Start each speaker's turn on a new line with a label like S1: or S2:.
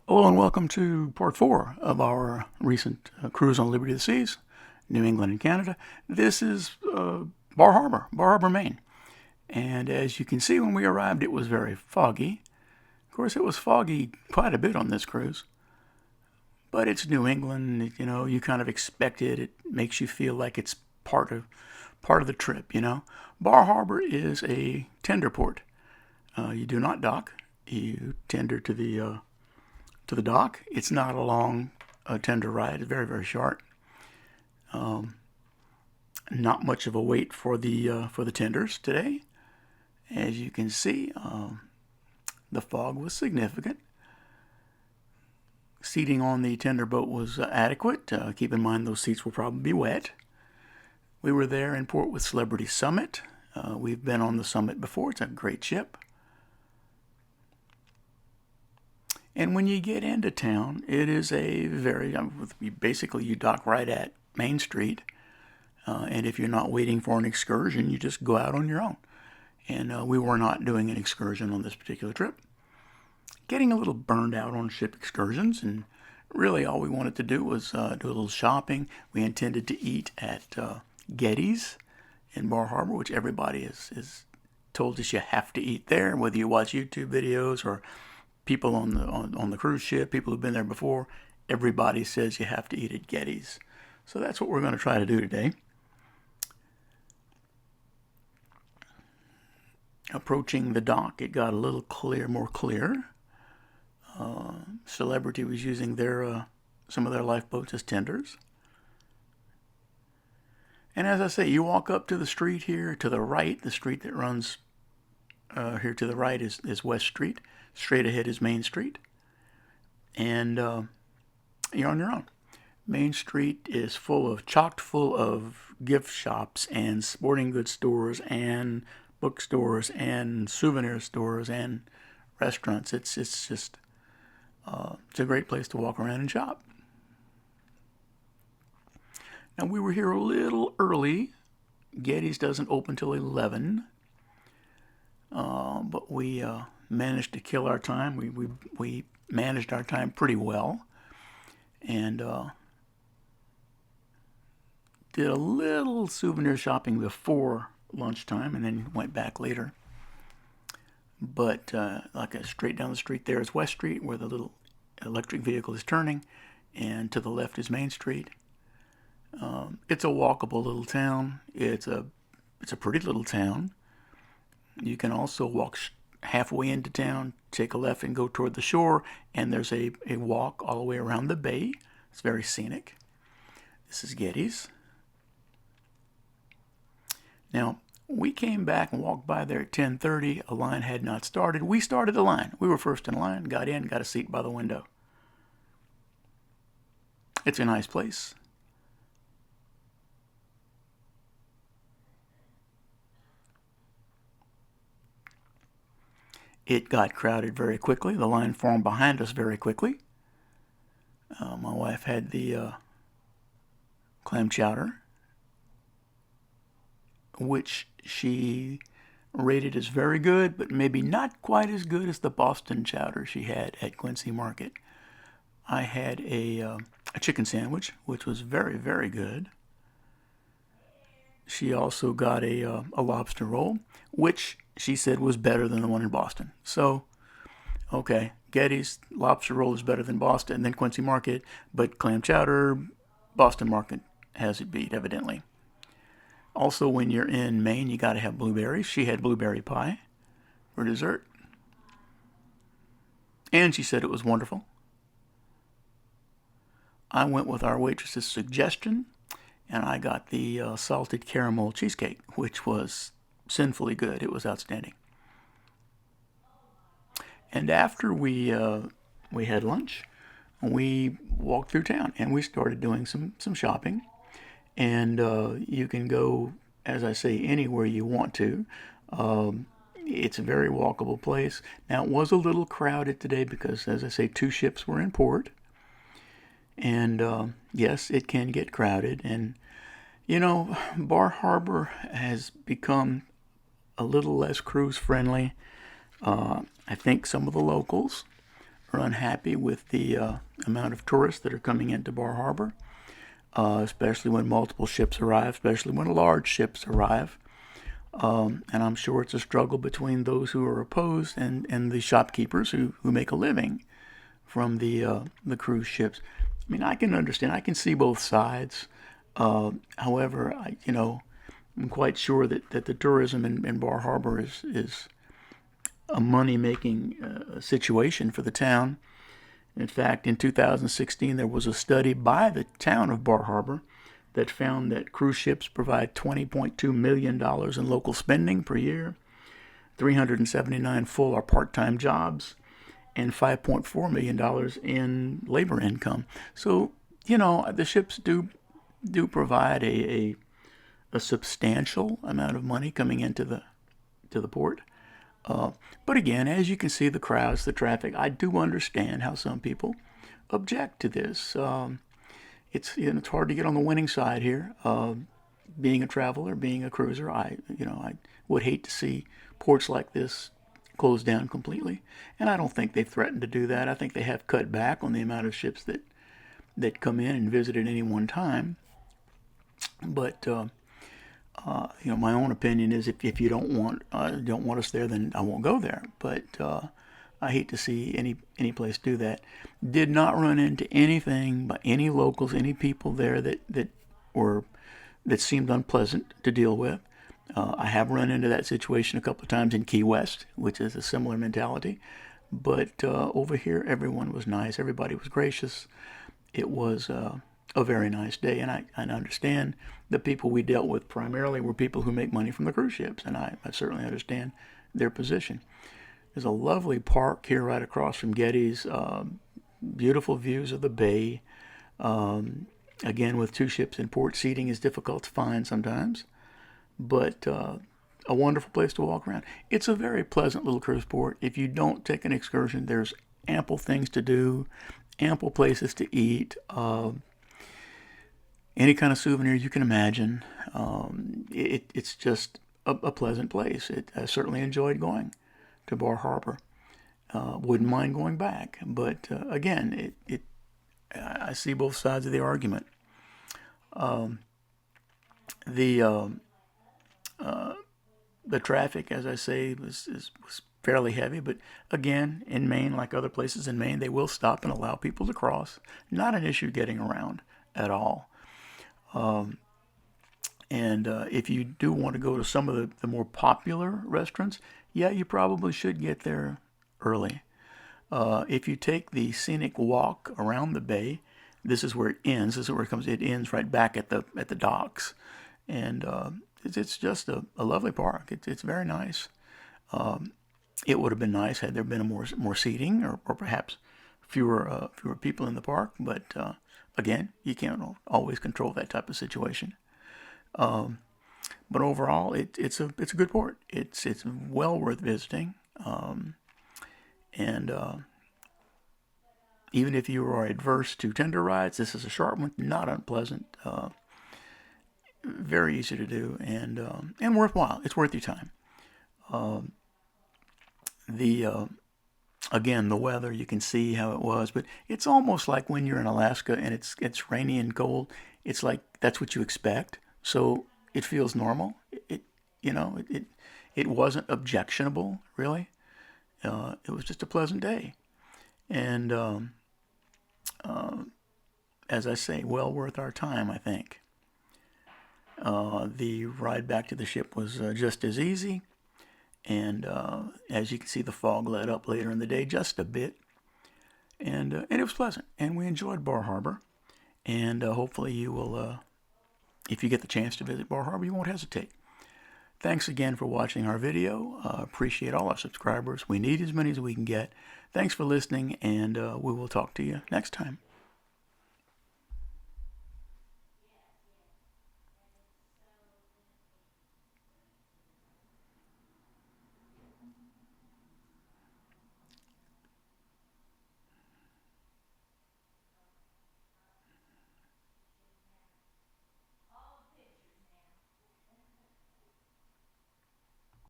S1: Hello and welcome to part 4 of our recent cruise on Liberty of the Seas, New England and Canada. This is Bar Harbor, Maine. And as you can see, when we arrived, it was very foggy. Of course, it was foggy quite a bit on this cruise. But it's New England, you kind of expect it. It makes you feel like it's part of the trip. Bar Harbor is a tender port. You do not dock. You tender to the dock. It's not a long tender ride. It's very, very short. Not much of a wait for the tenders today. As you can see, the fog was significant. Seating on the tender boat was adequate. Keep in mind those seats will probably be wet. We were there in port with Celebrity Summit. We've been on the Summit before. It's a great ship. And when you get into town, it is a very, basically you dock right at Main Street. And if you're not waiting for an excursion, you just go out on your own. And we were not doing an excursion on this particular trip. Getting a little burned out on ship excursions, and really all we wanted to do was do a little shopping. We intended to eat at Getty's in Bar Harbor, which everybody is told us you have to eat there, whether you watch YouTube videos or people on the cruise ship, people who've been there before. Everybody says you have to eat at Getty's. So that's what we're going to try to do today. Approaching the dock, it got a little more clear. Celebrity was using some of their lifeboats as tenders. And as I say, you walk up to the street here to the right. The street that runs here to the right is West Street. Straight ahead is Main Street. And you're on your own. Main Street is chocked full of gift shops and sporting goods stores and bookstores and souvenir stores and restaurants. It's just it's a great place to walk around and shop. Now we were here a little early. Getty's doesn't open till 11, but we managed to kill our time. We managed our time pretty well, and did a little souvenir shopping before lunchtime, and then went back later. But straight down the street there is West Street, where the little electric vehicle is turning, and to the left is Main Street. It's a walkable little town. It's a pretty little town. You can also walk halfway into town, take a left and go toward the shore, and there's a walk all the way around the bay. It's very scenic. This is Getty's. Now, we came back and walked by there at 10:30. A line had not started. We started the line. We were first in line, got in, got a seat by the window. It's a nice place. It got crowded very quickly. The line formed behind us very quickly. My wife had the clam chowder, which she rated as very good, but maybe not quite as good as the Boston chowder she had at Quincy Market. I had a chicken sandwich, which was very, very good. She also got a lobster roll, which she said was better than the one in Boston. So, okay, Getty's lobster roll is better than Boston, than Quincy Market, but clam chowder, Boston Market has it beat, evidently. Also, when you're in Maine, you got to have blueberries. She had blueberry pie for dessert. And she said it was wonderful. I went with our waitress's suggestion, and I got the salted caramel cheesecake, which was sinfully good. It was outstanding. And after we had lunch, we walked through town, and we started doing some shopping. And you can go, as I say, anywhere you want to. It's a very walkable place. Now, it was a little crowded today because, as I say, 2 ships were in port. And yes, it can get crowded. And, Bar Harbor has become a little less cruise friendly. I think some of the locals are unhappy with the amount of tourists that are coming into Bar Harbor, especially when multiple ships arrive, especially when large ships arrive. And I'm sure it's a struggle between those who are opposed and the shopkeepers who make a living from the cruise ships. I mean, I can understand. I can see both sides. However, I'm quite sure that the tourism in Bar Harbor is a money-making situation for the town. In fact, in 2016, there was a study by the town of Bar Harbor that found that cruise ships provide $20.2 million in local spending per year, 379 full or part-time jobs, and $5.4 million in labor income. So, the ships do provide a substantial amount of money coming into the port. But again, as you can see, the crowds, the traffic, I do understand how some people object to this. It's hard to get on the winning side here. Being a traveler, being a cruiser, I would hate to see ports like this closed down completely. And I don't think they've threatened to do that. I think they have cut back on the amount of ships that come in and visit at any one time. But my own opinion is if you don't want us there, then I won't go there. But I hate to see any place do that. Did not run into anything by any locals, any people there that seemed unpleasant to deal with. I have run into that situation a couple of times in Key West, which is a similar mentality. But over here, everyone was nice. Everybody was gracious. It was a very nice day, and I understand the people we dealt with primarily were people who make money from the cruise ships, and I certainly understand their position. There's a lovely park here right across from Getty's, beautiful views of the bay. Again, with two ships in port, seating is difficult to find sometimes, but a wonderful place to walk around. It's a very pleasant little cruise port. If you don't take an excursion, there's ample things to do, ample places to eat, any kind of souvenir you can imagine. It's just a pleasant place. I certainly enjoyed going to Bar Harbor. Wouldn't mind going back, but again, I see both sides of the argument. The traffic, as I say, was fairly heavy, but again, in Maine, like other places in Maine, they will stop and allow people to cross. Not an issue getting around at all. And if you do want to go to some of the more popular restaurants, yeah, you probably should get there early. If you take the scenic walk around the bay, this is where it ends. This is where it comes. It ends right back at the docks, and it's just a lovely park. It's very nice. It would have been nice had there been more seating or perhaps fewer people in the park. But again, you can't always control that type of situation. But overall, it's a good port. It's well worth visiting. And even if you are adverse to tender rides, this is a short one, not unpleasant, very easy to do, and worthwhile. It's worth your time. Again, the weather, you can see how it was, but it's almost like when you're in Alaska and it's rainy and cold. It's like that's what you expect, so it feels normal. It wasn't objectionable, really. It was just a pleasant day, and as I say, well worth our time, I think. The ride back to the ship was just as easy, and as you can see, the fog let up later in the day just a bit, and it was pleasant, and we enjoyed Bar Harbor, and hopefully you will, if you get the chance to visit Bar Harbor, you won't hesitate. Thanks again for watching our video. Appreciate all our subscribers. We need as many as we can get. Thanks for listening, and we will talk to you next time.